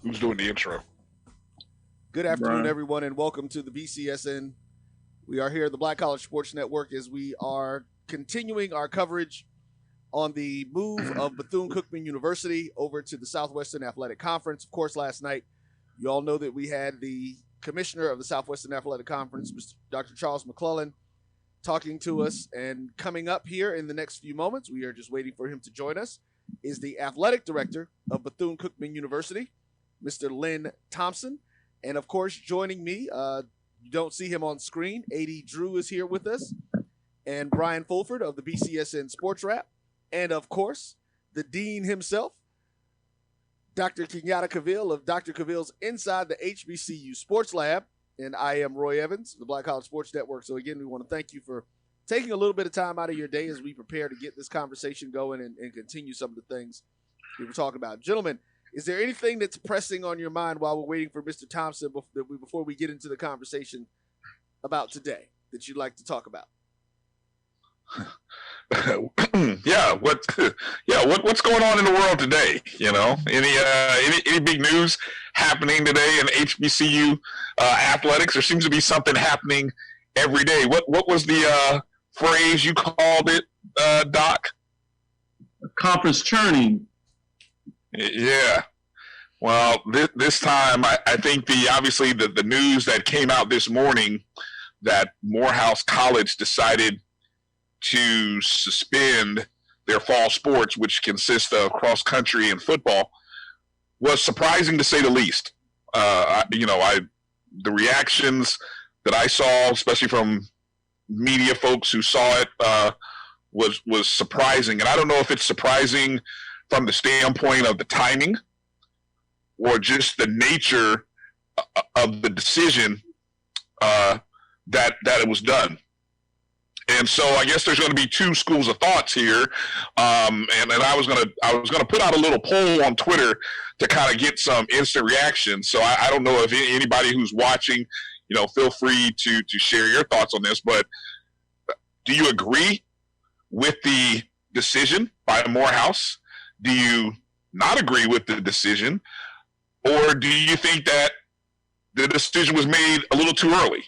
Who's doing the intro? Good afternoon, Bryan. everyone, and welcome to the BCSN. We are here at the Black College Sports Network as we are continuing our coverage on the move of Bethune-Cookman University over to the Southwestern Athletic Conference. Of course, last night, you all know that we had the commissioner of the Southwestern Athletic Conference, Mr. Dr. Charles McClellan, talking to us. And coming up here in the next few moments, we are just waiting for him to join us, is the athletic director of Bethune-Cookman University, Mr. Lynn Thompson. And, of course, joining me, you don't see him on screen, A.D. Drew is here with us, and Bryan Fulford of the BCSN SportsWrap, and, of course, the dean himself, Dr. Kenyatta Cavil of Dr. Cavil's Inside the HBCU SportsLab, and I am Roy Eavins, the Black College Sports Network. So, again, we want to thank you for taking a little bit of time out of your day as we prepare to get this conversation going and continue some of the things we were talking about. Gentlemen, is there anything that's pressing on your mind while we're waiting for Mr. Thompson before we get into the conversation about today that you'd like to talk about? What's going on in the world today? You know, any big news happening today in HBCU athletics? There seems to be something happening every day. What was the phrase you called it, Doc? Conference churning. Yeah. Well, this time, I think obviously the news that came out this morning that Morehouse College decided to suspend their fall sports, which consist of cross country and football, was surprising to say the least. The reactions that I saw, especially from media folks who saw it, was surprising. And I don't know if it's surprising from the standpoint of the timing or just the nature of the decision that it was done. And so I guess there's going to be two schools of thoughts here. And I was going to put out a little poll on Twitter to kind of get some instant reaction. So I don't know if anybody who's watching, feel free to share your thoughts on this, but do you agree with the decision by Morehouse? Do you not agree with the decision? Or do you think that the decision was made a little too early?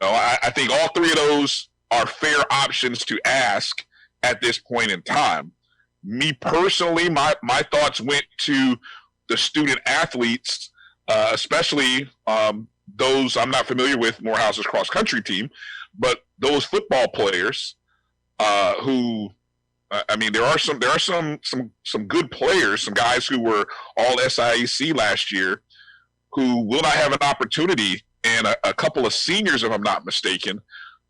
I think all three of those are fair options to ask at this point in time. Me personally, my thoughts went to the student athletes, especially those I'm not familiar with Morehouse's cross country team, but those football players who. There are some good players, some guys who were all SIAC last year who will not have an opportunity, and a couple of seniors, if I'm not mistaken,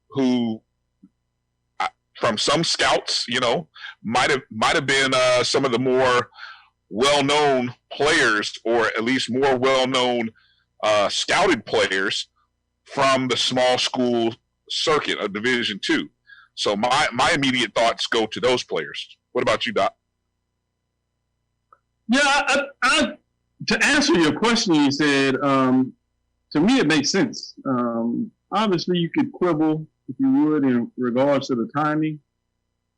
who from some scouts, might have been some of the more well-known players, or at least more well-known scouted players from the small school circuit of Division II. So my immediate thoughts go to those players. What about you, Doc? Yeah, to answer your question, you said, to me it makes sense. Obviously, you could quibble, if you would, in regards to the timing.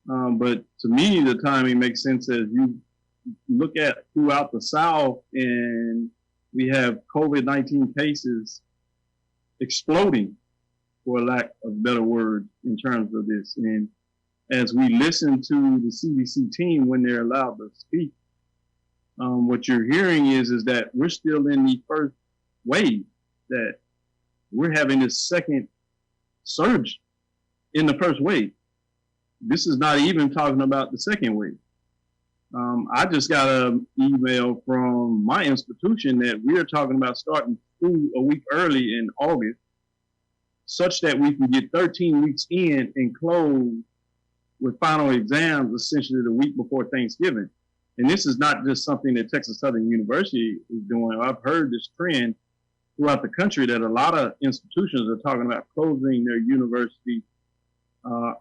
But to me, the timing makes sense as you look at throughout the South, and we have COVID-19 cases exploding, for lack of better words, in terms of this. And as we listen to the CDC team when they're allowed to speak, what you're hearing is that we're still in the first wave, that we're having this second surge in the first wave. This is not even talking about the second wave. I just got an email from my institution that we are talking about starting school a week early in August, such that we can get 13 weeks in and close with final exams essentially the week before Thanksgiving. And this is not just something that Texas Southern University is doing. I've heard this trend throughout the country that a lot of institutions are talking about closing their university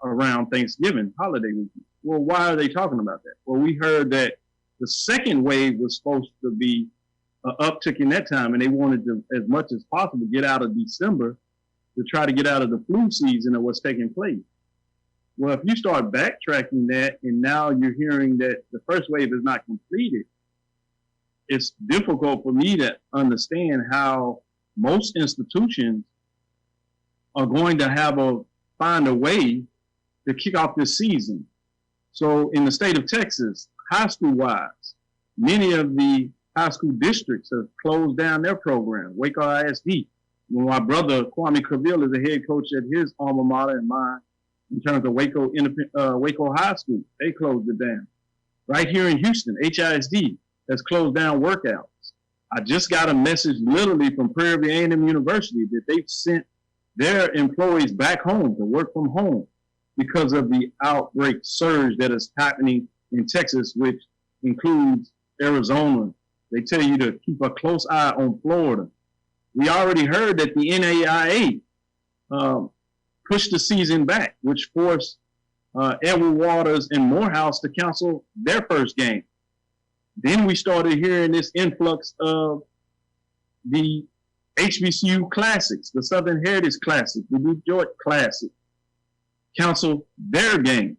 around Thanksgiving holiday weekend. Well, why are they talking about that? Well, we heard that the second wave was supposed to be an uptick in that time, and they wanted to, as much as possible, get out of December to try to get out of the flu season of what's taking place. Well, if you start backtracking that, and now you're hearing that the first wave is not completed, it's difficult for me to understand how most institutions are going to find a way to kick off this season. So in the state of Texas, high school wise, many of the high school districts have closed down their program. Waco ISD. My brother Kenyatta Cavil is a head coach at his alma mater and mine in terms of Waco High School. They closed it down. Right here in Houston, HISD has closed down workouts. I just got a message literally from Prairie View A&M University that they've sent their employees back home to work from home because of the outbreak surge that is happening in Texas, which includes Arizona. They tell you to keep a close eye on Florida. We already heard that the NAIA pushed the season back, which forced Edward Waters and Morehouse to cancel their first game. Then we started hearing this influx of the HBCU Classics, the Southern Heritage Classic, the New York Classic, cancel their game.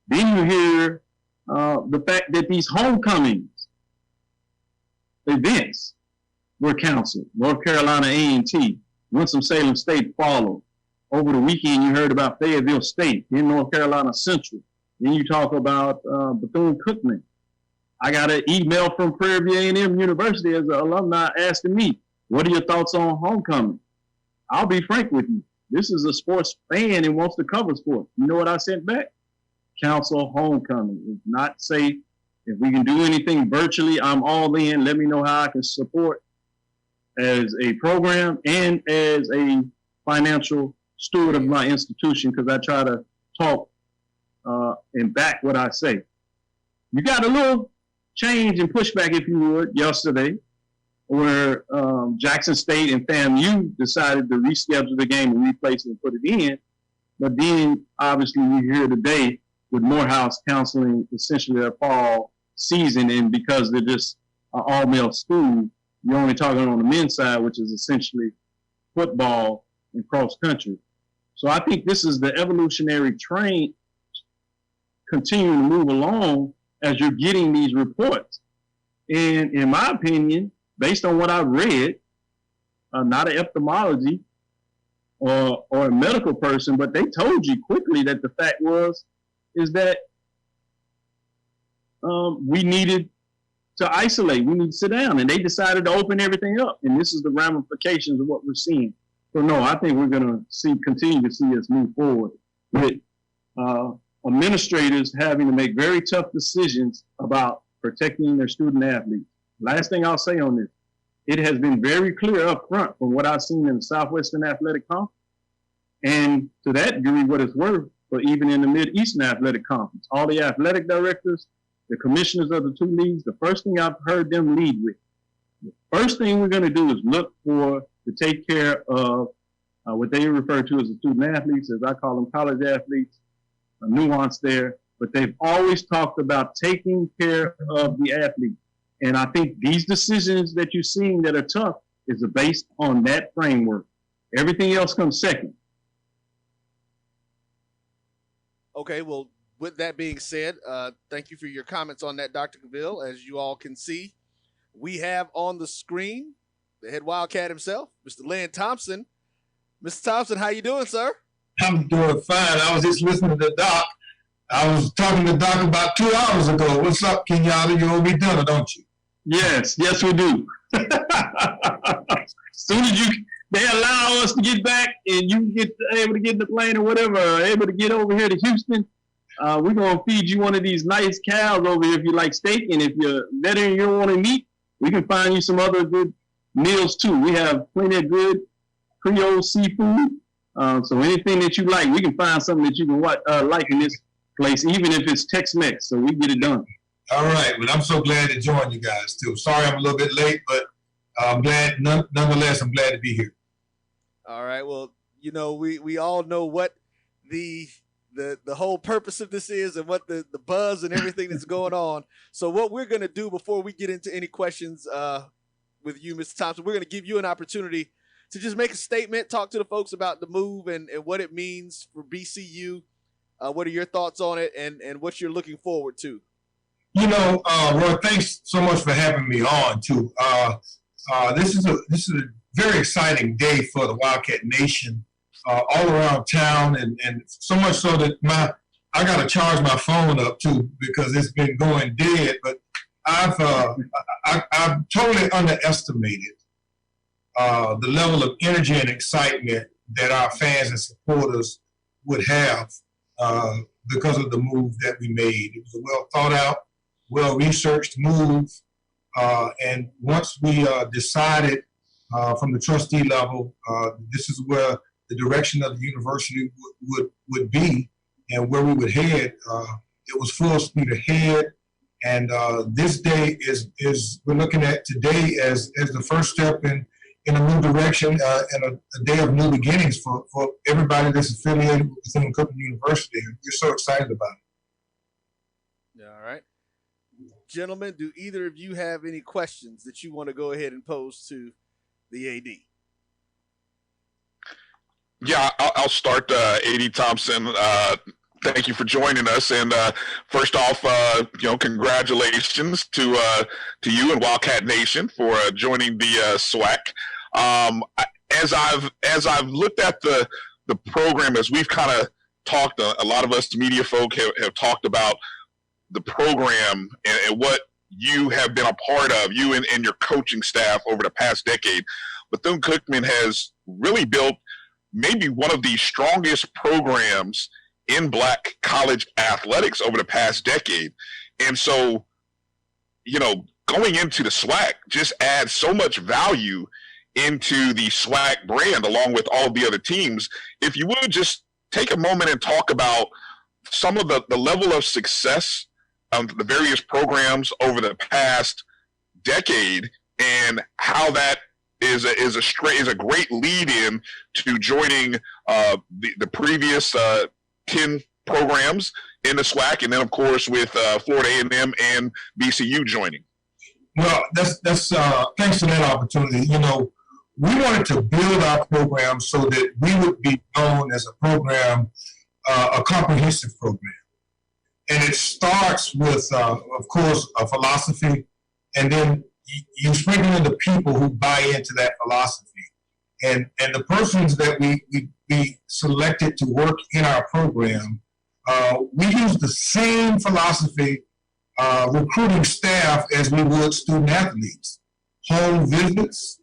Then you hear the fact that these homecomings events were canceled. North Carolina A&T, Winston-Salem State followed. Over the weekend, you heard about Fayetteville State, then North Carolina Central. Then you talk about Bethune-Cookman. I got an email from Prairie View A&M University as an alumni asking me, what are your thoughts on homecoming? I'll be frank with you. This is a sports fan and wants to cover sports. You know what I sent back? Cancel homecoming. It's not safe. If we can do anything virtually, I'm all in. Let me know how I can support as a program and as a financial steward of my institution, because I try to talk and back what I say. You got a little change and pushback, if you would, yesterday, where Jackson State and FAMU decided to reschedule the game and replace it and put it in. But then, obviously, we're here today with Morehouse canceling essentially their fall season. And because they're just an all-male school, you're only talking on the men's side, which is essentially football and cross country. So I think this is the evolutionary train continuing to move along as you're getting these reports. And in my opinion, based on what I've read, not an ophthalmology or a medical person, but they told you quickly that the fact is that we needed to isolate. We need to sit down. And they decided to open everything up. And this is the ramifications of what we're seeing. So no, I think we're going to continue to see us move forward with administrators having to make very tough decisions about protecting their student athletes. Last thing I'll say on this, it has been very clear up front from what I've seen in the Southwestern Athletic Conference, and to that degree, what it's worth, but even in the Mid-Eastern Athletic Conference, all the athletic directors, the commissioners of the two leagues, the first thing I've heard them lead with, the first thing we're going to do is look to take care of what they refer to as the student athletes, as I call them college athletes, a nuance there, but they've always talked about taking care of the athlete. And I think these decisions that you're seeing that are tough is based on that framework. Everything else comes second. Okay, well, with that being said, thank you for your comments on that, Dr. Cavil. As you all can see, we have on the screen the head Wildcat himself, Mr. Lynn Thompson. Mr. Thompson, how you doing, sir? I'm doing fine. I was just listening to Doc. I was talking to Doc about 2 hours ago. What's up, Kenyatta? You owe me dinner, don't you? Yes, we do. Soon as they allow us to get back and you get able to get in the plane or whatever, or able to get over here to Houston, we're going to feed you one of these nice cows over here if you like steak. And if you're veteran and you don't want to meat, we can find you some other good meals too. We have plenty of good Creole seafood. So anything that you like, we can find something that you can like in this place, even if it's Tex-Mex. So we get it done. All right. Well, I'm so glad to join you guys too. Sorry I'm a little bit late, but I'm glad. Nonetheless, I'm glad to be here. All right. Well, you know, we all know what the whole purpose of this is and what the buzz and everything that's going on. So what we're going to do before we get into any questions with you, Mr. Thompson, we're going to give you an opportunity to just make a statement, talk to the folks about the move and what it means for BCU. What are your thoughts on it and what you're looking forward to? Roy, thanks so much for having me on too. This is a very exciting day for the Wildcat Nation all around town, and so much so that I got to charge my phone up too because it's been going dead. But I've totally underestimated the level of energy and excitement that our fans and supporters would have because of the move that we made. It was a well thought out, well-researched move, and once we decided from the trustee level, this is where the direction of the university would be and where we would head. It was full speed ahead, and this day is we're looking at today as the first step in a new direction and a day of new beginnings for everybody that's affiliated with Bethune-Cookman University. And we're so excited about it. All right. Gentlemen, do either of you have any questions that you want to go ahead and pose to the AD? Yeah, I'll start. AD Thompson, thank you for joining us. And first off, congratulations to you and Wildcat Nation for joining the SWAC. As I've looked at the program, as we've kind of talked, a lot of us media folk have talked about the program and what you have been a part of, you and your coaching staff over the past decade. Bethune-Cookman has really built maybe one of the strongest programs in Black college athletics over the past decade. And so, going into the SWAC just adds so much value into the SWAC brand along with all of the other teams. If you would just take a moment and talk about some of the level of success of the various programs over the past decade and how that is a great lead-in to joining the previous 10 programs in the SWAC, and then of course with Florida A&M and BCU joining. Well, that's thanks for that opportunity. We wanted to build our program so that we would be known as a program, a comprehensive program. And it starts with, of course, a philosophy, and then you sprinkle in the people who buy into that philosophy. And the persons that we selected to work in our program, we use the same philosophy recruiting staff as we would student athletes. Home visits.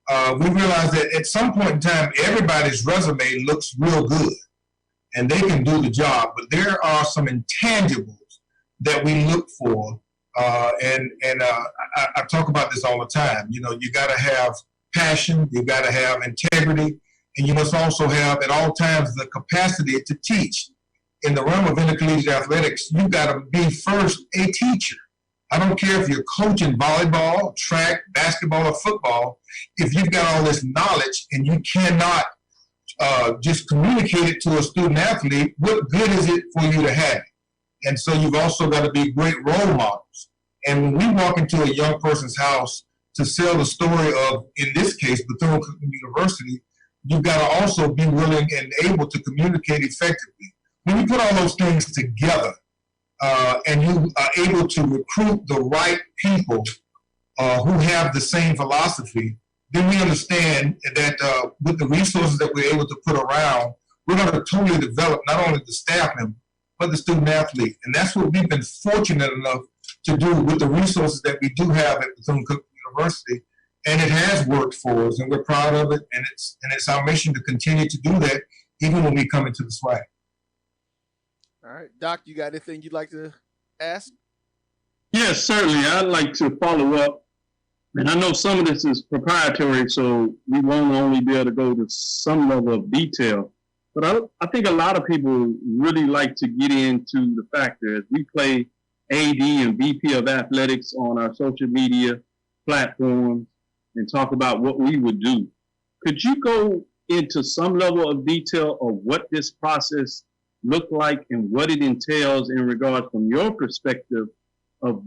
We realized that at some point in time, everybody's resume looks real good and they can do the job, but there are some intangibles that we look for. I talk about this all the time. You got to have passion, you got to have integrity, and you must also have at all times the capacity to teach. In the realm of intercollegiate athletics, you got to be first a teacher. I don't care if you're coaching volleyball, track, basketball, or football. If you've got all this knowledge and you cannot just communicate it to a student athlete, what good is it for you to have it? And so you've also got to be great role models. And when we walk into a young person's house to sell the story of, in this case, Bethune-Cookman University, you've got to also be willing and able to communicate effectively. When you put all those things together and you are able to recruit the right people who have the same philosophy, then we understand that with the resources that we're able to put around, we're going to totally develop not only the staff member, but the student athlete. And that's what we've been fortunate enough to do with the resources that we do have at Bethune-Cookman University. And it has worked for us, and we're proud of it. And it's our mission to continue to do that even when we come into the SWAC. All right. Doc, you got anything you'd like to ask? Yes, certainly. I'd like to follow up. And I know some of this is proprietary, so we won't only be able to go to some level of detail. But I think a lot of people really like to get into the fact that as we play AD and VP of athletics on our social media platforms and talk about what we would do. Could you go into some level of detail of what this process looked like and what it entails in regards from your perspective of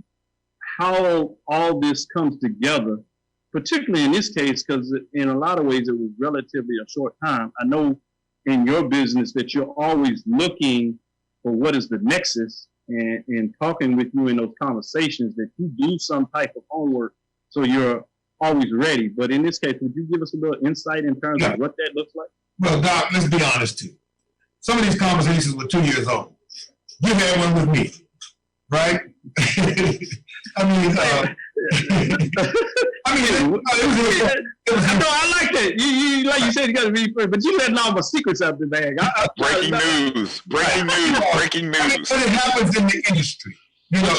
how all this comes together, particularly in this case, because in a lot of ways it was relatively a short time. I know in your business that you're always looking for what is the nexus and talking with you in those conversations that you do some type of homework so you're always ready. But in this case, would you give us a little insight in terms of what that looks like? Well, Doc, let's be honest too. Some of these conversations were 2 years old. You had one with me, right? I mean, no, I like that. You like you said, you got to be first, but you letting all my secrets out the bag. Breaking news. Breaking news. But it happens in the industry. You know,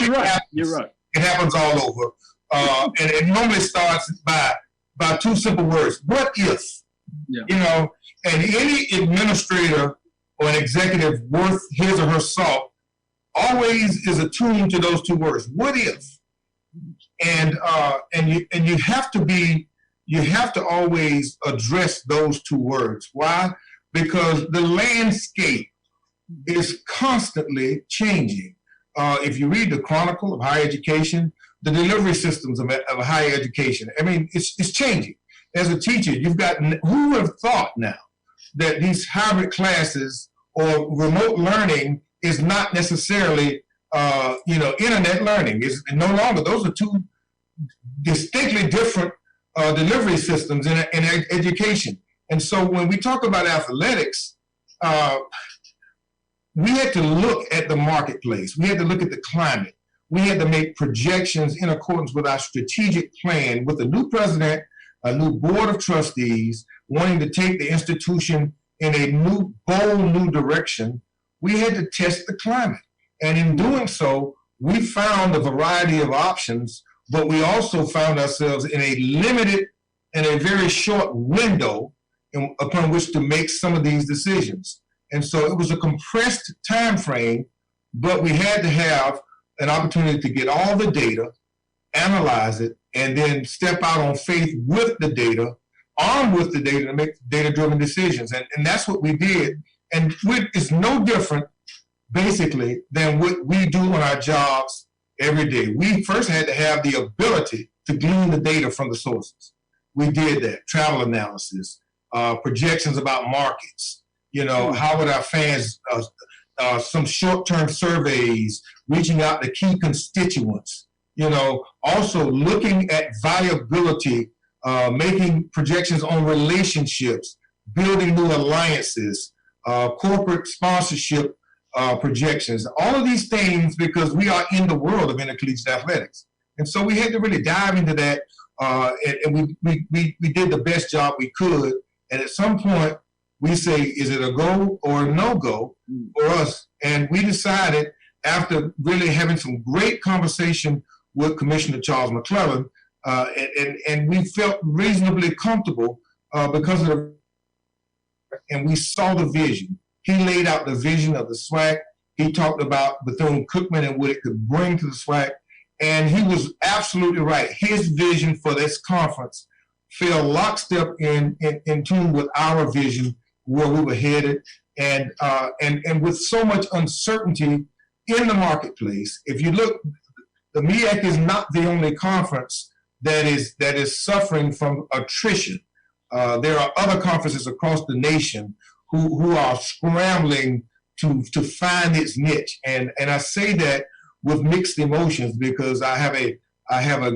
You're right. It happens all over. And it normally starts by two simple words. What if? Yeah. You know, and any administrator or an executive worth his or her salt always is attuned to those two words. What if? And you have to always address those two words. Why? Because the landscape is constantly changing. If you read the Chronicle of Higher Education, the delivery systems of higher education, I mean, it's changing. As a teacher, who would have thought now that these hybrid classes or remote learning is not necessarily, internet learning. Is no longer. Those are two distinctly different delivery systems in education. And so when we talk about athletics, we had to look at the marketplace. We had to look at the climate. We had to make projections in accordance with our strategic plan with a new president, a new board of trustees, wanting to take the institution in a bold new direction. We had to test the climate. And in doing so, we found a variety of options, but we also found ourselves in a limited and a very short window upon which to make some of these decisions. And so it was a compressed time frame, but we had to have an opportunity to get all the data, analyze it, and then step out on faith with the data, armed with the data to make data-driven decisions. And that's what we did. And it's no different, basically, than what we do on our jobs every day. We first had to have the ability to glean the data from the sources. We did that, travel analysis, projections about markets, how would our fans, some short-term surveys, reaching out to key constituents, also looking at viability, making projections on relationships, building new alliances, corporate sponsorship projections, all of these things, because we are in the world of intercollegiate athletics. And so we had to really dive into that, and we did the best job we could. And at some point, we say, is it a go or a no-go for us? And we decided, after really having some great conversation with Commissioner Charles McClellan, and we felt reasonably comfortable because of and we saw the vision. He laid out the vision of the SWAC. He talked about Bethune-Cookman and what it could bring to the SWAC. And he was absolutely right. His vision for this conference fell lockstep in tune with our vision, where we were headed. And with so much uncertainty in the marketplace, if you look, the MEAC is not the only conference that is suffering from attrition. There are other conferences across the nation who are scrambling to find its niche. And I say that with mixed emotions, because I have a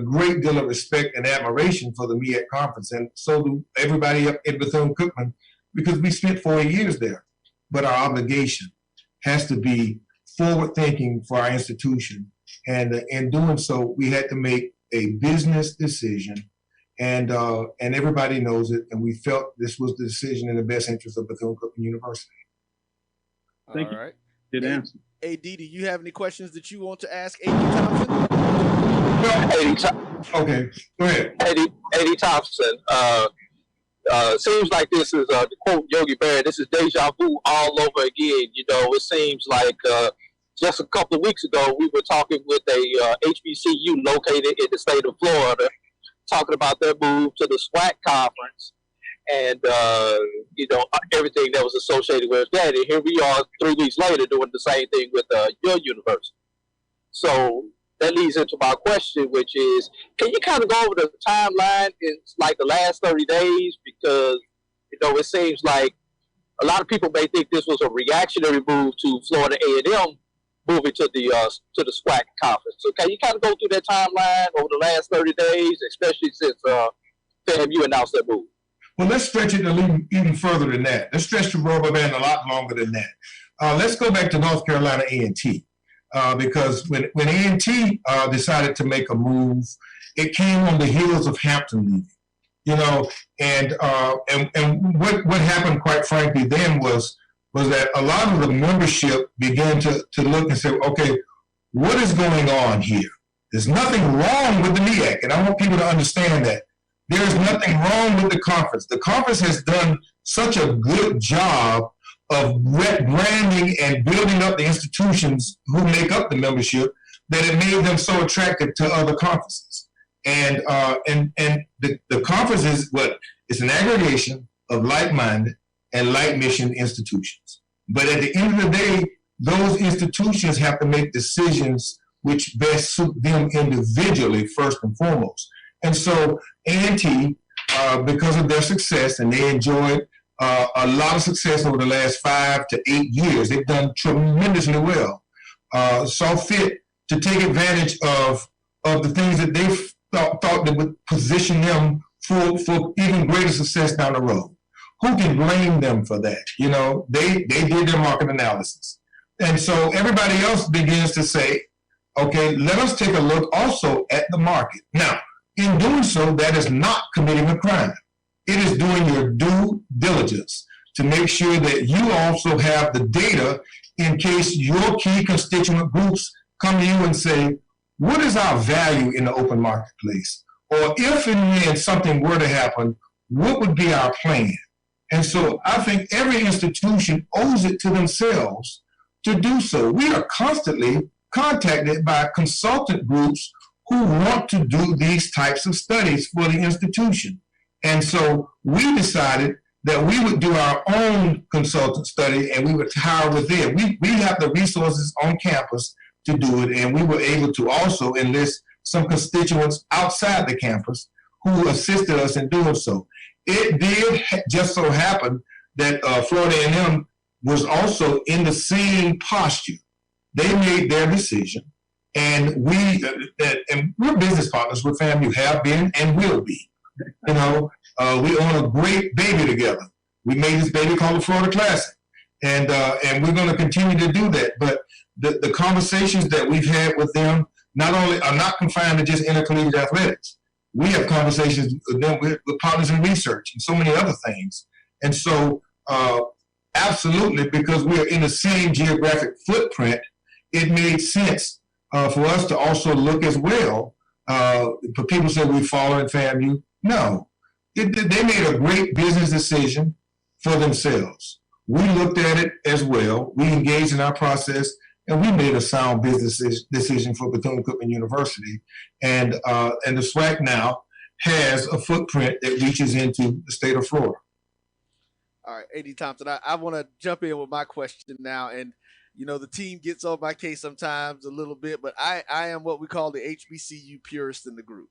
great deal of respect and admiration for the MEAC conference, and so do everybody up in Bethune-Cookman, because we spent 4 years there. But our obligation has to be forward-thinking for our institution. And in doing so, we had to make a business decision, and everybody knows it, and we felt this was the decision in the best interest of Bethune-Cookman University. Thank you. All right. Good answer. AD, do you have any questions that you want to ask AD Thompson? Okay, go ahead. AD Thompson, seems like this is, to quote Yogi Berra, this is deja vu all over again. It seems like just a couple of weeks ago, we were talking with a HBCU located in the state of Florida, talking about their move to the SWAC conference and, everything that was associated with that. And here we are 3 weeks later doing the same thing with your university. So that leads into my question, which is, can you kind of go over the timeline in like the last 30 days? Because, it seems like a lot of people may think this was a reactionary move to Florida A&M, moving to the SWAC conference. So can you kind of go through that timeline over the last 30 days, especially since FAMU announced that move? Well, let's stretch it even further than that. Let's stretch the rubber band a lot longer than that. Let's go back to North Carolina A&T, because when A&T decided to make a move, it came on the heels of Hampton leaving. You know, and what happened, quite frankly, then was that a lot of the membership began to look and say, okay, what is going on here? There's nothing wrong with the MEAC, and I want people to understand that. There is nothing wrong with the conference. The conference has done such a good job of branding and building up the institutions who make up the membership that it made them so attractive to other conferences. And the conference is what? It's an aggregation of like-minded and like-mission institutions. But at the end of the day, those institutions have to make decisions which best suit them individually first and foremost. And so A&T, because of their success, and they enjoyed a lot of success over the last 5 to 8 years, they've done tremendously well, saw fit to take advantage of the things that they thought that would position them for even greater success down the road. Who can blame them for that? You know, they did their market analysis. And so everybody else begins to say, okay, let us take a look also at the market. Now, in doing so, that is not committing a crime. It is doing your due diligence to make sure that you also have the data in case your key constituent groups come to you and say, what is our value in the open marketplace? Or if and when something were to happen, what would be our plan? And so I think every institution owes it to themselves to do so. We are constantly contacted by consultant groups who want to do these types of studies for the institution. And so we decided that we would do our own consultant study and we would hire within. We have the resources on campus to do it, and we were able to also enlist some constituents outside the campus who assisted us in doing so. It did just so happen that Florida A&M was also in the same posture. They made their decision, and we're business partners with FAMU, have been and will be. You know, we own a great baby together. We made this baby called the Florida Classic, and we're going to continue to do that. But the conversations that we've had with them not only are not confined to just intercollegiate athletics. We have conversations with them with partners in research and so many other things. And so, absolutely, because we are in the same geographic footprint, it made sense for us to also look as well. For people say we follow in FAMU. No, they made a great business decision for themselves. We looked at it as well. We engaged in our process, and we made a sound business decision for Bethune-Cookman University. And the SWAC now has a footprint that reaches into the state of Florida. All right, A.D. Thompson, I want to jump in with my question now. And, you know, the team gets on my case sometimes a little bit, but I am what we call the HBCU purist in the group.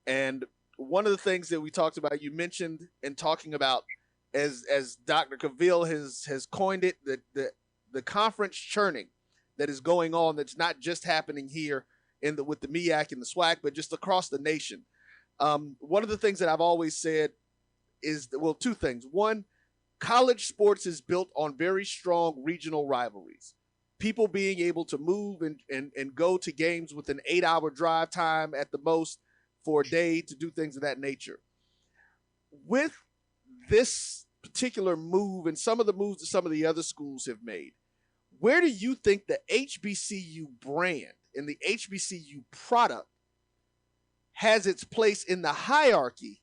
And one of the things that we talked about, you mentioned in talking about, as Dr. Cavil has coined it, the conference churning that is going on, that's not just happening here with the MEAC and the SWAC, but just across the nation. One of the things that I've always said is, well, two things. One, college sports is built on very strong regional rivalries. People being able to move and go to games with an 8-hour drive time at the most for a day to do things of that nature. With this particular move and some of the moves that some of the other schools have made, where do you think the HBCU brand and the HBCU product has its place in the hierarchy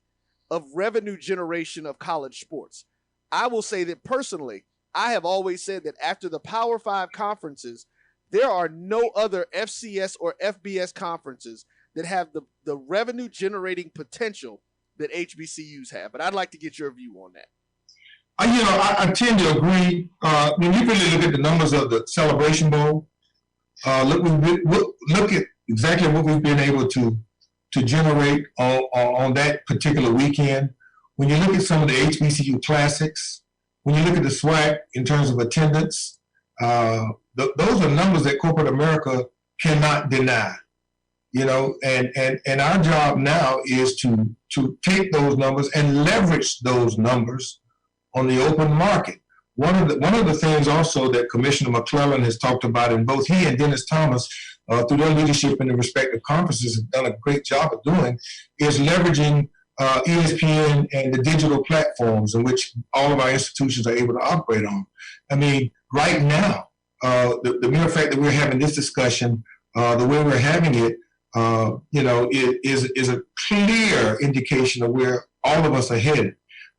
of revenue generation of college sports? I will say that personally, I have always said that after the Power 5 conferences, there are no other FCS or FBS conferences that have the revenue generating potential that HBCUs have. But I'd like to get your view on that. I tend to agree. When you really look at the numbers of the Celebration Bowl, look at exactly what we've been able to generate on that particular weekend. When you look at some of the HBCU classics, when you look at the SWAC in terms of attendance, those are numbers that corporate America cannot deny. And our job now is to take those numbers and leverage those numbers on the open market. One of the things also that Commissioner McClellan has talked about, and both he and Dennis Thomas, through their leadership in the respective conferences, have done a great job of doing, is leveraging ESPN and the digital platforms in which all of our institutions are able to operate on. I mean, right now, the mere fact that we're having this discussion, the way we're having it, is a clear indication of where all of us are headed.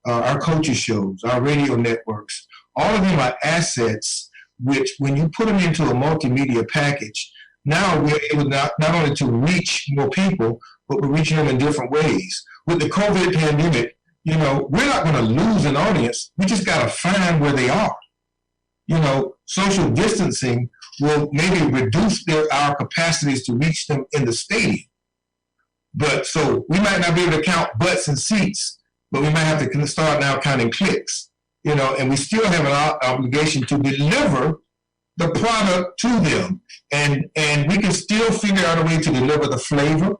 Our coaches shows, our radio networks, all of them are assets which, when you put them into a multimedia package, now we're able not only to reach more people, but we're reaching them in different ways. With the COVID pandemic, we're not going to lose an audience. We just got to find where they are. Social distancing will maybe reduce our capacities to reach them in the stadium. But so we might not be able to count butts and seats, but we might have to start now counting clicks, and we still have an obligation to deliver the product to them. And we can still figure out a way to deliver the flavor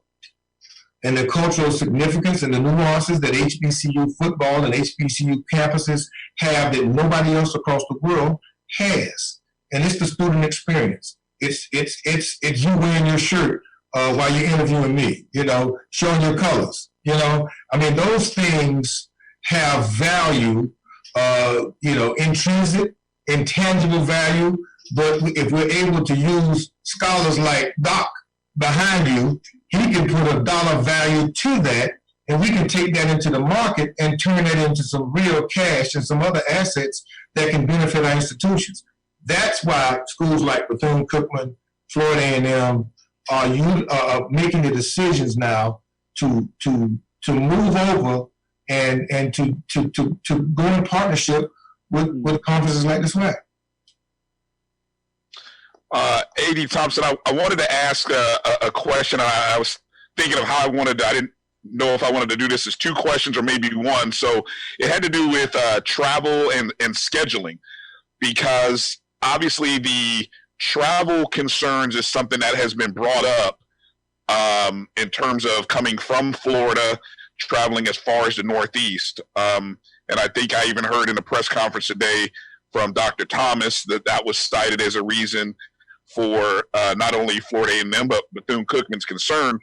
and the cultural significance and the nuances that HBCU football and HBCU campuses have that nobody else across the world has. And it's the student experience. It's you wearing your shirt while you're interviewing me, showing your colors. I mean, those things have value, intrinsic, intangible value. But if we're able to use scholars like Doc behind you, he can put a dollar value to that, and we can take that into the market and turn it into some real cash and some other assets that can benefit our institutions. That's why schools like Bethune-Cookman, Florida A&M are making the decisions now to move over and to go in partnership with conferences like the SWAC. A.D. Thompson, I wanted to ask a question. I was thinking of how I didn't know if I wanted to do this as two questions or maybe one. So it had to do with travel and scheduling, because obviously the travel concerns is something that has been brought up in terms of coming from Florida, traveling as far as the Northeast. And I think I even heard in the press conference today from Dr. Thomas that was cited as a reason for not only Florida A&M, but Bethune-Cookman's concern.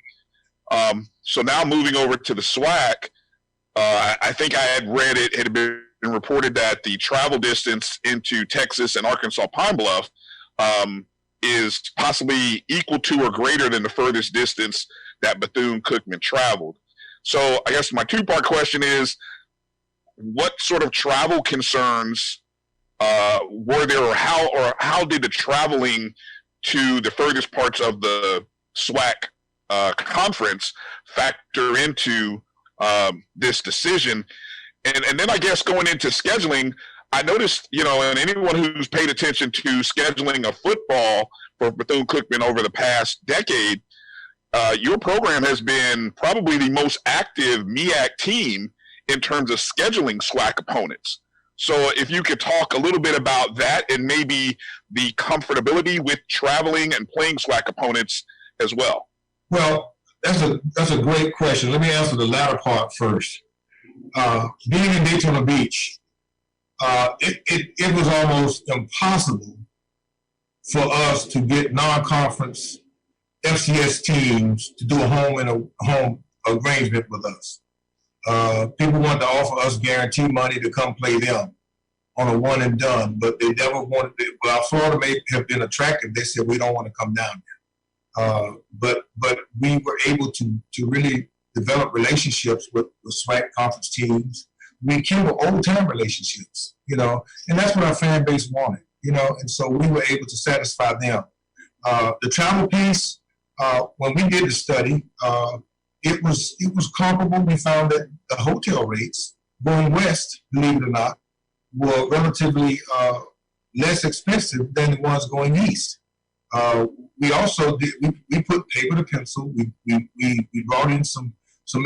So now moving over to the SWAC, I think I had read it had been reported that the travel distance into Texas and Arkansas Pine Bluff is possibly equal to or greater than the furthest distance that Bethune-Cookman traveled. So I guess my two-part question is, what sort of travel concerns were there, or how did the traveling to the furthest parts of the SWAC conference factor into this decision? And then I guess going into scheduling, I noticed, and anyone who's paid attention to scheduling of football for Bethune-Cookman over the past decade, your program has been probably the most active MEAC team in terms of scheduling SWAC opponents. So if you could talk a little bit about that and maybe the comfortability with traveling and playing SWAC opponents as well. Well, that's a great question. Let me answer the latter part first. Being in Daytona Beach, it was almost impossible for us to get non-conference FCS teams to do a home arrangement with us. People wanted to offer us guarantee money to come play them on a one and done, but they never wanted to. Well, Florida may have been attractive. They said, we don't want to come down here. But we were able to really develop relationships with SWAC conference teams. We kindle old-time relationships, and that's what our fan base wanted, and so we were able to satisfy them. The travel piece, when we did the study, it was comparable. We found that the hotel rates going west, believe it or not, were relatively less expensive than the ones going east. We also did, we put paper to pencil. We brought in some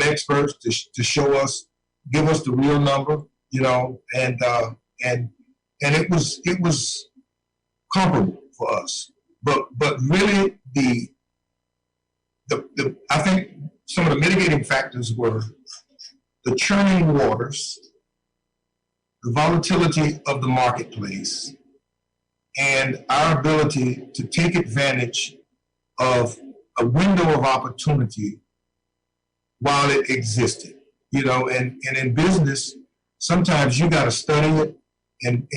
experts to show us, give us the real number, and it was comparable for us. But really the I think some of the mitigating factors were the churning waters, the volatility of the marketplace, and our ability to take advantage of a window of opportunity while it existed. And in business, sometimes you got to study it, and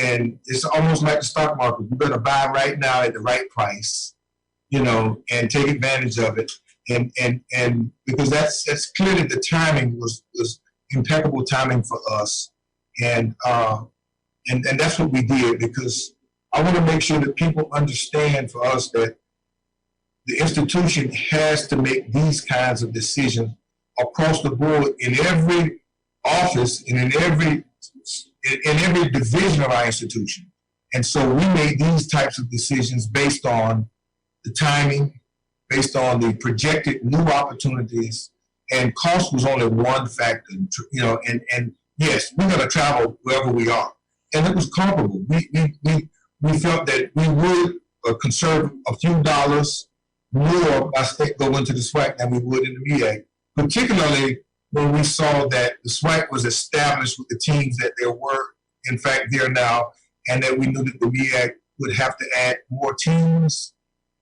it's almost like the stock market. You better buy right now at the right price, and take advantage of it. And because that's clearly the timing was impeccable timing for us. And that's what we did, because I want to make sure that people understand for us that the institution has to make these kinds of decisions across the board in every office and in every division of our institution. And so we made these types of decisions based on the timing, based on the projected new opportunities, and cost was only one factor, and yes, we're going to travel wherever we are. And it was comparable. We felt that we would conserve a few dollars more by going to the SWAC than we would in the MEAC, particularly when we saw that the SWAC was established with the teams that there were, in fact, there now, and that we knew that the MEAC would have to add more teams,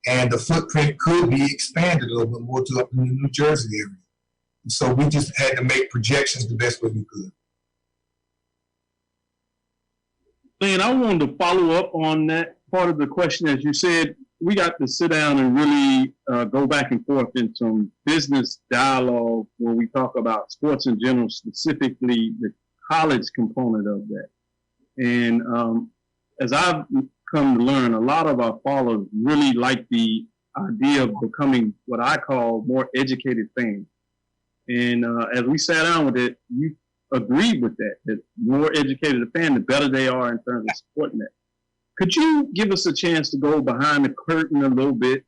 and the footprint could be expanded a little bit more to up in the New Jersey area. And so we just had to make projections the best way we could. Lynn, I wanted to follow up on that part of the question. As you said, we got to sit down and really go back and forth in some business dialogue where we talk about sports in general, specifically the college component of that. And as I've come to learn, a lot of our followers really like the idea of becoming what I call more educated fans. And as we sat down with it, you agreed with that the more educated a fan, the better they are in terms of supporting that. Could you give us a chance to go behind the curtain a little bit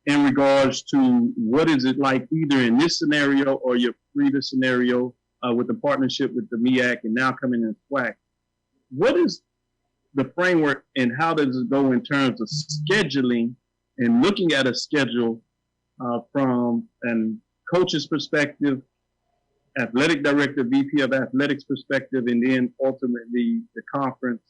in regards to what is it like either in this scenario or your previous scenario with the partnership with the MEAC and now coming in SWAC? What is the framework and how does it go in terms of scheduling and looking at a schedule from a coach's perspective, athletic director, VP of athletics perspective, and then ultimately the conference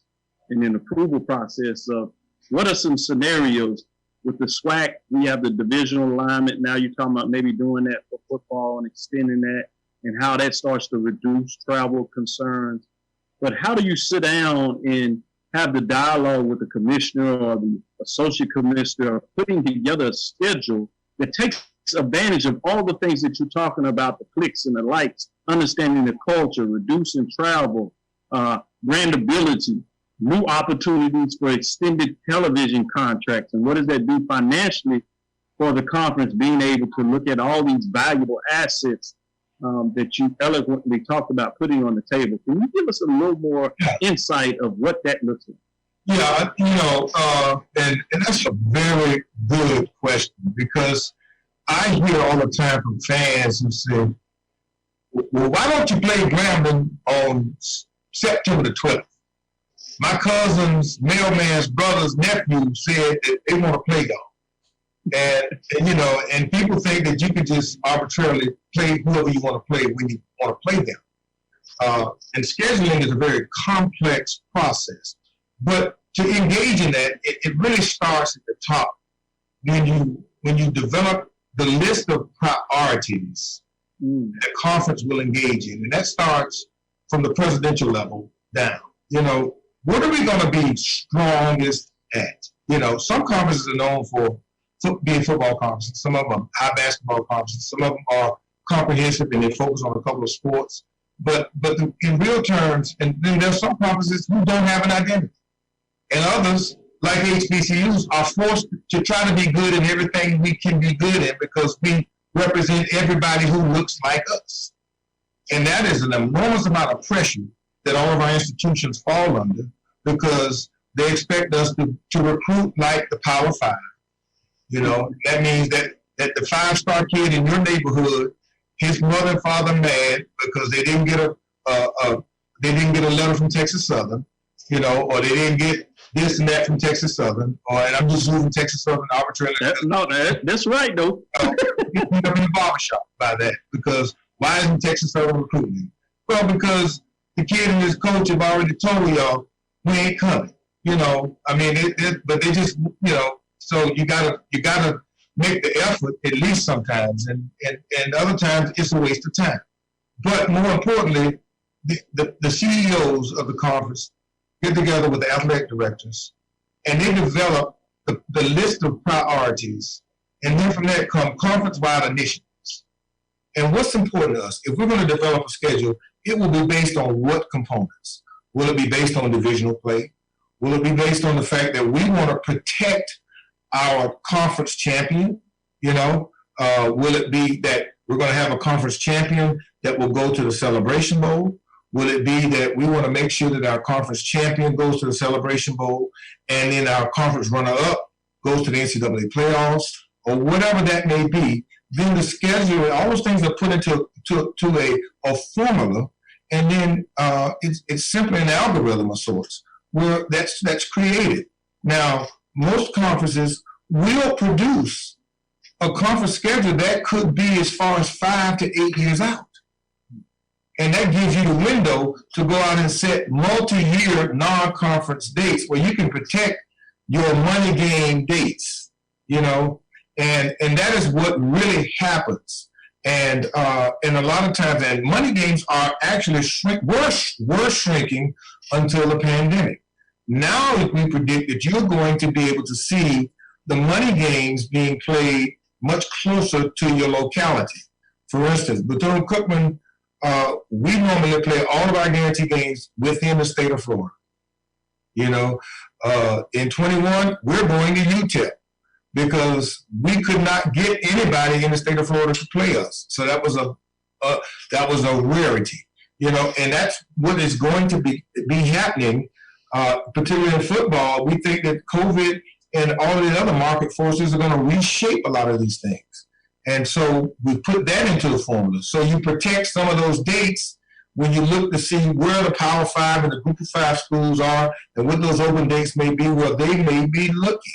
and then approval process of what are some scenarios with the SWAC? We have the divisional alignment. Now you're talking about maybe doing that for football and extending that and how that starts to reduce travel concerns. But how do you sit down and have the dialogue with the commissioner or the associate commissioner putting together a schedule that takes advantage of all the things that you're talking about, the clicks and the likes, understanding the culture, reducing travel, brandability, new opportunities for extended television contracts, and what does that do financially for the conference, being able to look at all these valuable assets that you eloquently talked about putting on the table. Can you give us a little more insight of what that looks like? Yeah, and that's a very good question, because I hear all the time from fans who say, well, why don't you play Grambling on September the 12th? My cousin's mailman's brother's nephew said that they want to play golf. And people think that you can just arbitrarily play whoever you want to play when you want to play them. And scheduling is a very complex process. But to engage in that, it really starts at the top. When you develop the list of priorities the conference will engage in, and that starts from the presidential level down. What are we going to be strongest at? Some conferences are known for being football conferences. Some of them are high basketball conferences. Some of them are comprehensive and they focus on a couple of sports. But in real terms, and then there's some conferences who don't have an identity. And others, like HBCUs, are forced to try to be good in everything we can be good in because we represent everybody who looks like us. And that is an enormous amount of pressure that all of our institutions fall under because they expect us to recruit like the Power Five. That means that the five-star kid in your neighborhood, his mother and father mad because they didn't get a letter from Texas Southern, or they didn't get this and that from Texas Southern, and I'm just using Texas Southern arbitrarily. That's right, though. Get beat up in the barbershop by that, because why isn't Texas Southern recruiting? Well, because the kid and his coach have already told y'all, we ain't coming. But they just, so you gotta make the effort at least sometimes, and other times it's a waste of time. But more importantly, the CEOs of the conference get together with the athletic directors, and they develop the list of priorities, and then from that come conference-wide initiatives. And what's important to us, if we're going to develop a schedule, it will be based on what components? Will it be based on divisional play? Will it be based on the fact that we want to protect our conference champion? Will it be that we're going to have a conference champion that will go to the Celebration Bowl? Will it be that we want to make sure that our conference champion goes to the Celebration Bowl, and then our conference runner-up goes to the NCAA playoffs, or whatever that may be? Then the schedule, all those things are put into a formula, and then it's simply an algorithm of sorts where that's created. Now, most conferences will produce a conference schedule that could be as far as 5 to 8 years out. And that gives you the window to go out and set multi-year non-conference dates where you can protect your money game dates, and that is what really happens. And a lot of times, and money games are actually were shrinking until the pandemic. Now we predict that you're going to be able to see the money games being played much closer to your locality. For instance, Bethune-Cookman, we normally play all of our guarantee games within the state of Florida. In 21, we're going to UTEP because we could not get anybody in the state of Florida to play us. So that was a rarity, and that's what is going to be happening, particularly in football. We think that COVID and all of the other market forces are going to reshape a lot of these things. And so we put that into the formula. So you protect some of those dates when you look to see where the Power 5 and the Group of 5 schools are and what those open dates may be, where they may be looking.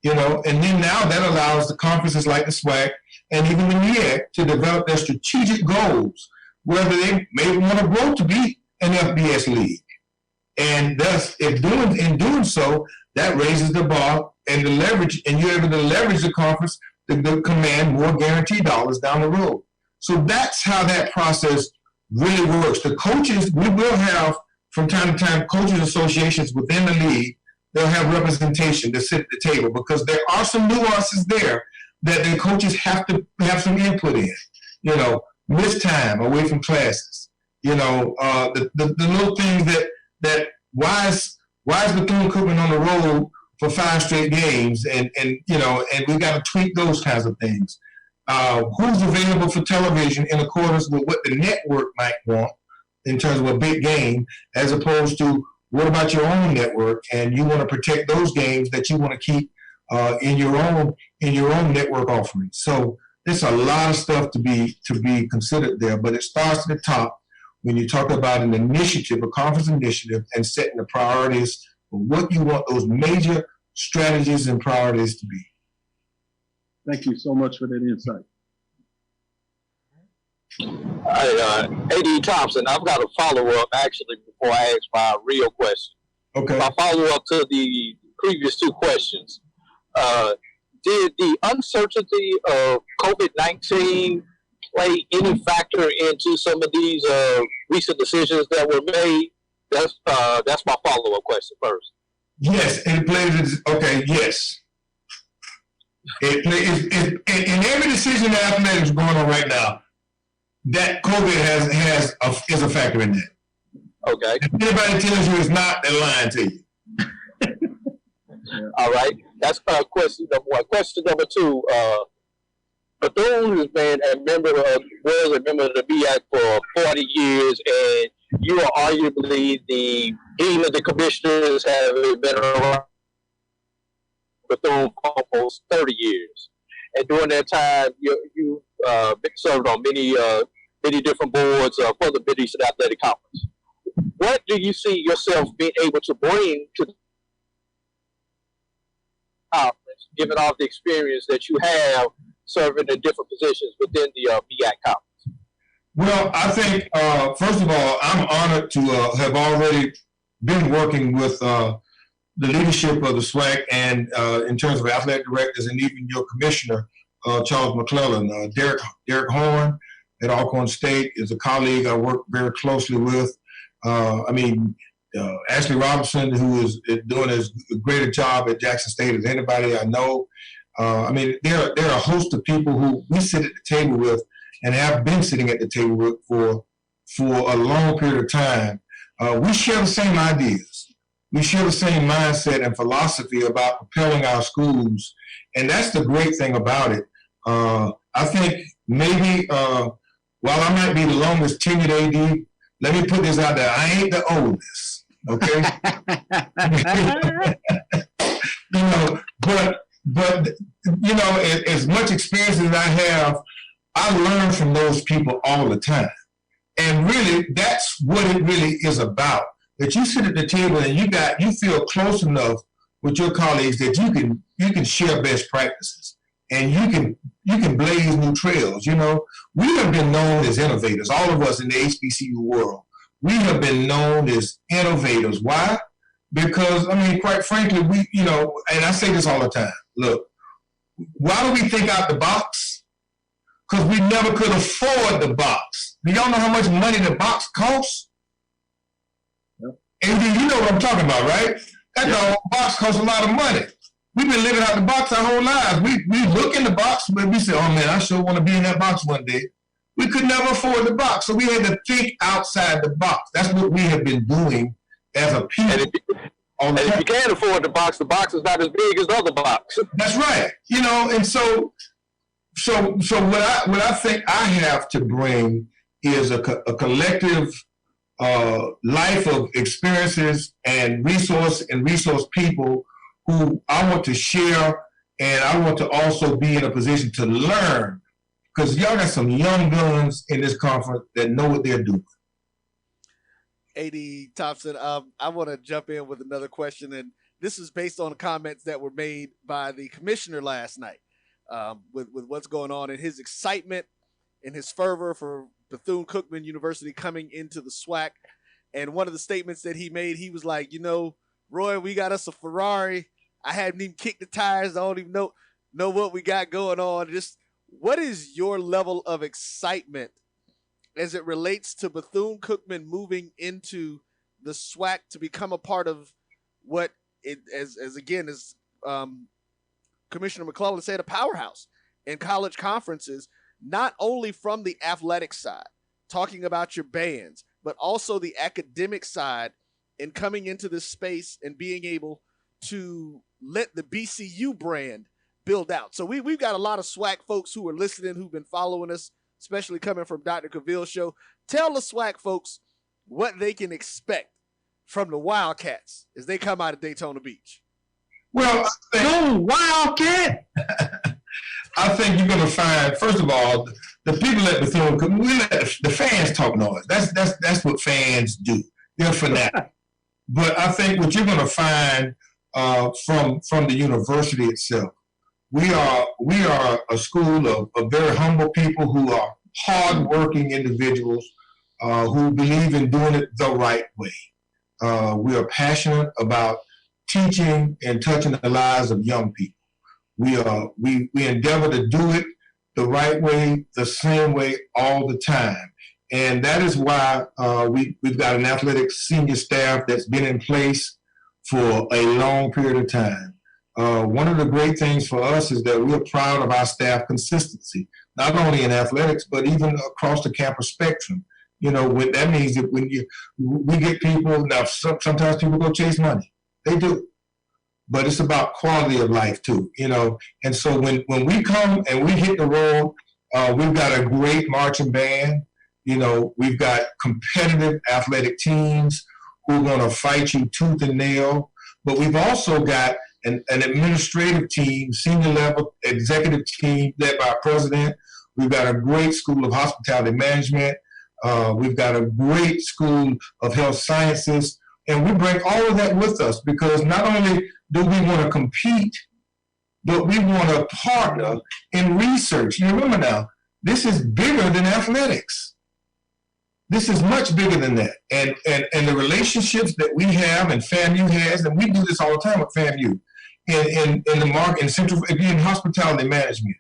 And then now that allows the conferences like the SWAC and even the MEAC to develop their strategic goals, whether they may want to grow to be an FBS league. And thus, in doing so, that raises the bar and the leverage, and you're able to leverage the conference to command more guaranteed dollars down the road. So that's how that process really works. The coaches, we will have from time to time coaches associations within the league. They'll have representation to sit at the table because there are some nuances there that the coaches have to have some input in. Miss time away from classes. The little things that why is Bethune-Cookman on the road for 5 straight games, and we got to tweak those kinds of things. Who's available for television in accordance with what the network might want in terms of a big game, as opposed to what about your own network, and you want to protect those games that you want to keep in your own network offerings. So there's a lot of stuff to be considered there, but it starts at the top when you talk about an initiative, a conference initiative, and setting the priorities for what you want those major strategies and priorities to be. Thank you so much for that insight. A.D. Thompson, I've got a follow-up actually before I ask my real question. Okay. My follow-up to the previous 2 questions. Did the uncertainty of COVID-19 play any factor into some of these recent decisions that were made? That's my follow-up question first. Yes, it plays. Okay, yes. It plays in every decision that athletics is going on right now. That COVID is a factor in that. Okay. If anybody tells you it's not, they're lying to you. All right. That's question number 1. Question number 2. Bethune has been was a member of the MEAC for 40 years, and you are arguably the dean of the commissioners, have been around Bethune for almost 30 years. And during that time, you served on many different boards for the BCSN Athletic Conference. what do you see yourself being able to bring to the conference, given all the experience that you have serving in different positions within the MEAC conference? Well, I think, first of all, I'm honored to have already been working with the leadership of the SWAC and in terms of athletic directors and even your commissioner, Charles McClellan. Derek Horn at Alcorn State is a colleague I work very closely with. Ashley Robinson, who is doing as great a job at Jackson State as anybody I know. There are a host of people who we sit at the table with and have been sitting at the table with for a long period of time. We share the same ideas. We share the same mindset and philosophy about propelling our schools. And that's the great thing about it. I think maybe while I might be the longest tenured AD, let me put this out there. I ain't the oldest, okay? But as much experience as I have, I learn from those people all the time. And really, that's what it really is about. That you sit at the table and you feel close enough with your colleagues that you can share best practices and you can blaze new trails. We have been known as innovators, all of us in the HBCU world. We have been known as innovators. Why? Because, quite frankly, and I say this all the time, look, why do we think out the box? Because we never could afford the box. Do y'all know how much money the box costs? Yep. And you know what I'm talking about, right? That box costs a lot of money. We've been living out the box our whole lives. We look in the box, but we say, oh man, I sure want to be in that box one day. We could never afford the box, so we had to think outside the box. That's what we have been doing as a people. And if you can't afford the box is not as big as the other box. That's right. And so what I think I have to bring is a collective life of experiences and resource people who I want to share, and I want to also be in a position to learn, because y'all got some young guns in this conference that know what they're doing. A.D. Thompson, I want to jump in with another question, and this is based on comments that were made by the commissioner last night with what's going on and his excitement and his fervor for Bethune-Cookman University coming into the SWAC. And one of the statements that he made, he was like, Roy, we got us a Ferrari. I haven't even kicked the tires. I don't even know what we got going on. Just what is your level of excitement as it relates to Bethune-Cookman moving into the SWAC to become a part of what it, as Commissioner McClellan said, a powerhouse in college conferences, not only from the athletic side, talking about your bands, but also the academic side and coming into this space and being able to let the BCU brand build out. So we've got a lot of SWAC folks who are listening, who've been following us, especially coming from Dr. Cavil's show. Tell the SWAC folks what they can expect from the Wildcats as they come out of Daytona Beach. Well, go Wildcat! I think you're going to find, first of all, the people at Bethune, we let the fans talk noise. That's what fans do. They're fanatics. But I think what you're going to find from the university itself, we are a school of very humble people who are hardworking individuals who believe in doing it the right way. We are passionate about teaching and touching the lives of young people. We endeavor to do it the right way, the same way, all the time. And that is why we've got an athletic senior staff that's been in place for a long period of time. One of the great things for us is that we're proud of our staff consistency, not only in athletics, but even across the campus spectrum. That means that when we get people, now sometimes people go chase money. They do. But it's about quality of life too, And so when we come and we hit the road, we've got a great marching band. We've got competitive athletic teams who are going to fight you tooth and nail. But we've also got an administrative team, senior level executive team led by our president. We've got a great school of hospitality management. We've got a great school of health sciences, and we bring all of that with us because not only do we want to compete, but we want to partner in research. You remember now, this is bigger than athletics. This is much bigger than that. And the relationships that we have and FAMU has, and we do this all the time with FAMU, in the market, in central, again, hospitality management.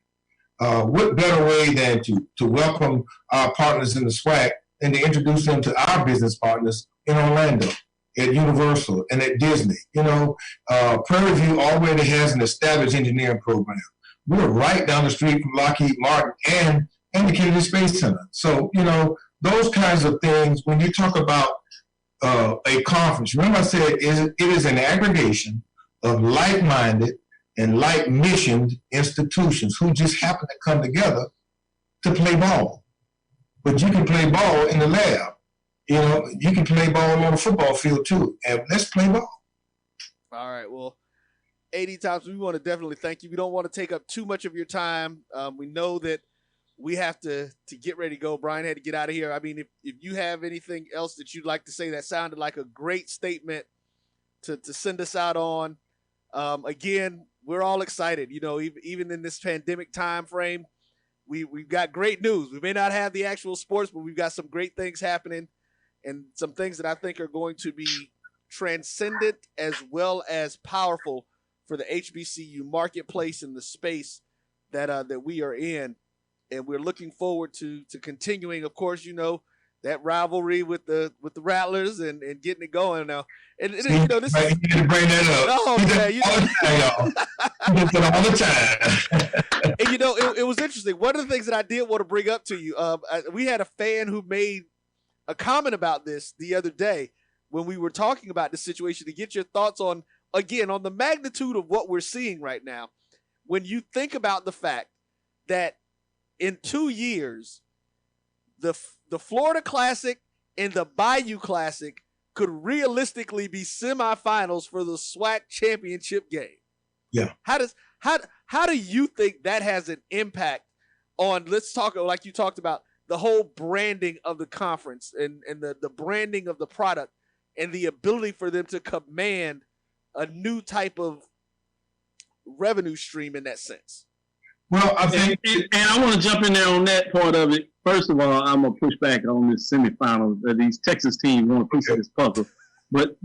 What better way than to welcome our partners in the SWAC and to introduce them to our business partners in Orlando, at Universal, and at Disney. You know, Prairie View already has an established engineering program. We're right down the street from Lockheed Martin and the Kennedy Space Center. So, you know, those kinds of things, when you talk about a conference, remember I said it is an aggregation of like-minded and like-missioned institutions who just happen to come together to play ball. But you can play ball in the lab. You know, you can play ball on the football field too. And let's play ball. All right. Well, A.D. Thompson, we want to definitely thank you. We don't want to take up too much of your time. We know that we have to get ready to go. Bryan had to get out of here. I mean, if you have anything else that you'd like to say, that sounded like a great statement to send us out on. Again, we're all excited. You know, even in this pandemic time frame, we've got great news. We may not have the actual sports, but we've got some great things happening and some things that I think are going to be transcendent as well as powerful for the HBCU marketplace and the space that we are in. And we're looking forward to continuing, of course, you know, that rivalry with the Rattlers and getting it going now. And you know, this you need to bring that up. Oh, man, you know, all the time. And you know, it was interesting. One of the things that I did want to bring up to you, we had a fan who made a comment about this the other day when we were talking about the situation, to get your thoughts on, again, on the magnitude of what we're seeing right now. When you think about the fact that in 2 years, the Florida Classic and the Bayou Classic could realistically be semifinals for the SWAC championship game. Yeah. How do you think that has an impact on, let's talk, like you talked about, the whole branding of the conference and the branding of the product and the ability for them to command a new type of revenue stream in that sense? Well, I think, and I want to jump in there on that part of it. First of all, I'm gonna push back on this semifinal. These Texas teams want a piece of this puzzle, but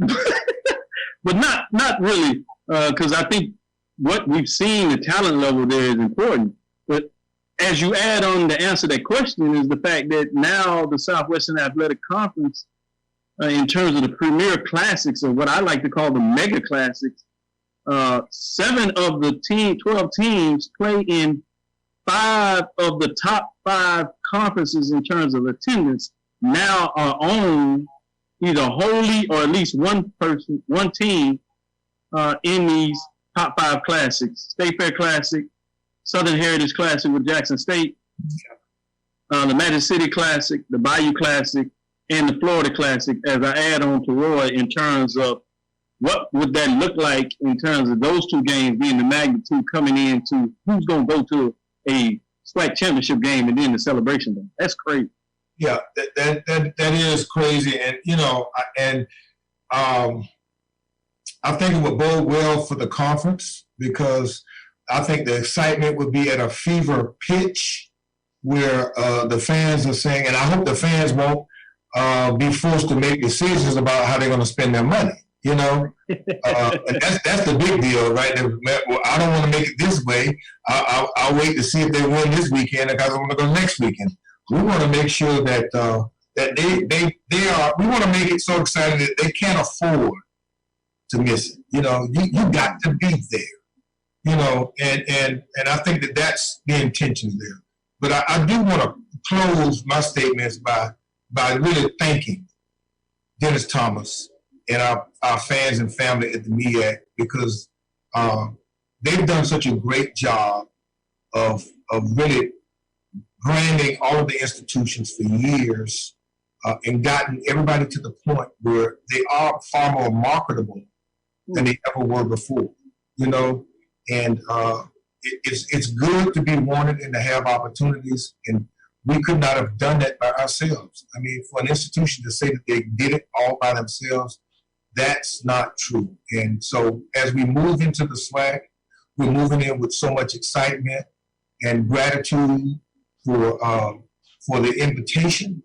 but not really, because I think what we've seen, the talent level there is important. But as you add on to answer that question is the fact that now the Southwestern Athletic Conference, in terms of the premier classics, or what I like to call the mega classics, 7 of the 12 teams play in 5 of the top 5 conferences in terms of attendance now are on either wholly or at least one team in these top 5 classics: State Fair Classic, Southern Heritage Classic with Jackson State, the Magic City Classic, the Bayou Classic, and the Florida Classic, as I add on to Roy in terms of what would that look like in terms of those 2 games being the magnitude coming into who's going to go to a SWAC championship game and then the celebration game. That's crazy. Yeah, that is crazy. And, you know, I think it would bode well for the conference because I think the excitement would be at a fever pitch where the fans are saying, and I hope the fans won't be forced to make decisions about how they're going to spend their money. You know, and that's the big deal, right? Well, I don't want to make it this way. I'll wait to see if they win this weekend because I want to go next weekend. We want to make sure that that they are. We want to make it so exciting that they can't afford to miss it. You know, you got to be there. You know, and I think that that's the intention there. But I do want to close my statements by really thanking Dennis Thomas and our fans and family at the MEAC because they've done such a great job of really branding all of the institutions for years and gotten everybody to the point where they are far more marketable than they ever were before, you know, and it's good to be wanted and to have opportunities, and we could not have done that by ourselves. I mean, for an institution to say that they did it all by themselves, that's not true. And so as we move into the SWAC, we're moving in with so much excitement and gratitude for the invitation.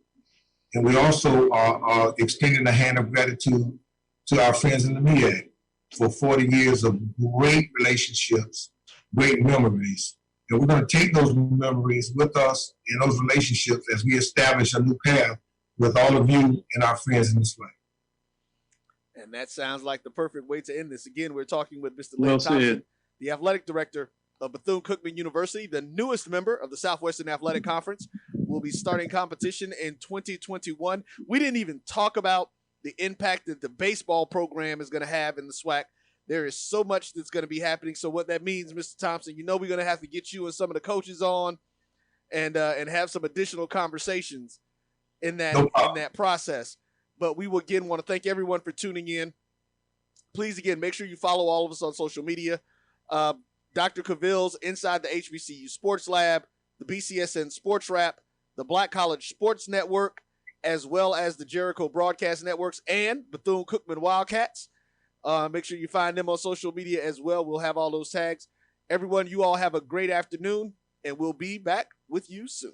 And we also are extending a hand of gratitude to our friends in the MEAC for 40 years of great relationships, great memories. And we're going to take those memories with us in those relationships as we establish a new path with all of you and our friends in the SWAC. And that sounds like the perfect way to end this. Again, we're talking with Mr. Lynn Thompson, the athletic director of Bethune-Cookman University, the newest member of the Southwestern Athletic Conference. Will be starting competition in 2021. We didn't even talk about the impact that the baseball program is going to have in the SWAC. There is so much that's going to be happening. So what that means, Mr. Thompson, you know we're going to have to get you and some of the coaches on and have some additional conversations in that process. But we will again want to thank everyone for tuning in. Please, again, make sure you follow all of us on social media. Dr. Cavil's Inside the HBCU SportsLab, the BCSN SportsWrap, the Black College Sports Network, as well as the Jericho Broadcast Networks and Bethune-Cookman Wildcats. Make sure you find them on social media as well. We'll have all those tags. Everyone, you all have a great afternoon, and we'll be back with you soon.